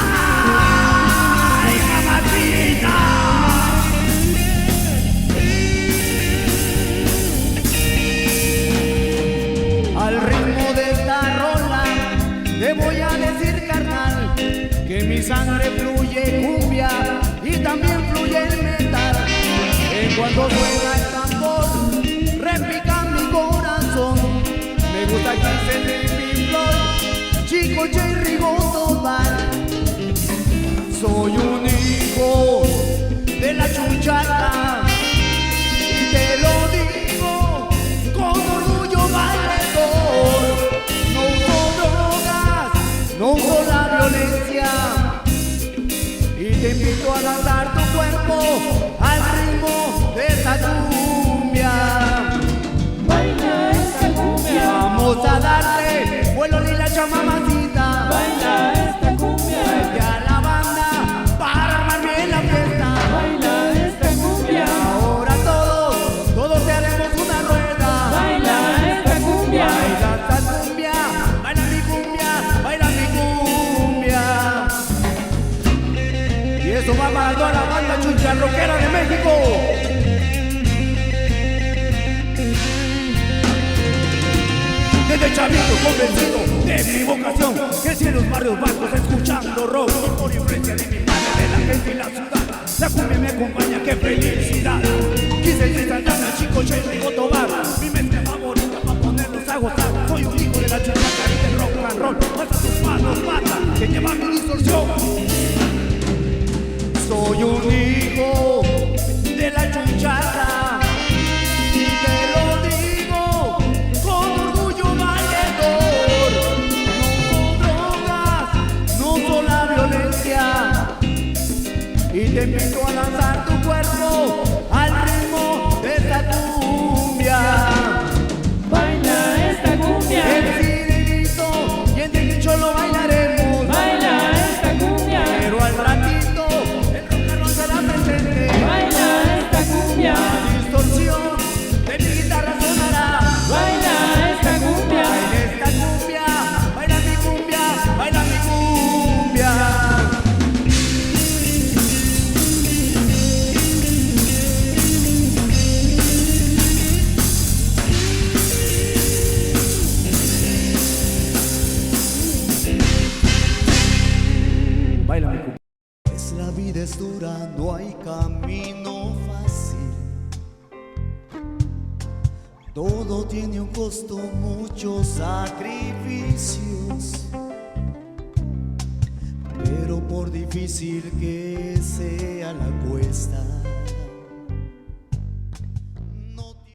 ¡Ay, mamacita! Al ritmo de esta rola te voy a decir, carnal, que mi sangre fluye cumbia y también fluye el metal. Cuando suena el tambor, repica mi corazón. Me gusta que se me Floyd, Chico Cherry Total. Soy un hijo de la chuchata y te lo digo con orgullo valedor. No uso drogas, no uso la violencia y te invito a lanzar tu cuerpo al ritmo de esta cumbia. Baila esta cumbia. Vamos a darle vuelo lila chamamacita. Baila esta cumbia. Vete a la banda para armar bien la fiesta. Baila esta cumbia. Ahora todos te haremos una rueda. Baila esta cumbia. Baila esta cumbia, baila mi cumbia, baila mi cumbia. Y eso va para toda la banda chucha rockera de México. Desde chavito convencido de mi vocación, crecí en los barrios bajos escuchando rock. Y por influencia de mi padre, de la gente y la ciudad, la cumbia me acompaña, qué felicidad. Quise instalar al Chico Cherry Tobar, mi mezcla favorita para ponerlos a gozar. Soy un hijo de la chuchaca y del rock and roll. Hasta tus manos matan, que llevan mi distorsión. Soy un hijo de la chuchaca. Y te invito a lanzar tu cuerpo al ritmo de esta cumbia. Baila esta cumbia. El sirenito y el dicho lo bailaremos. Baila esta cumbia. Pero al ratito el rock and roll será presente. Baila esta cumbia. La distorsión de mi guitarra sonará. Baila esta cumbia. Baila esta cumbia, baila mi cumbia, baila mi cumbia. La vida es dura, no hay camino fácil. Todo tiene un costo, muchos sacrificios. Pero por difícil que sea la cuesta,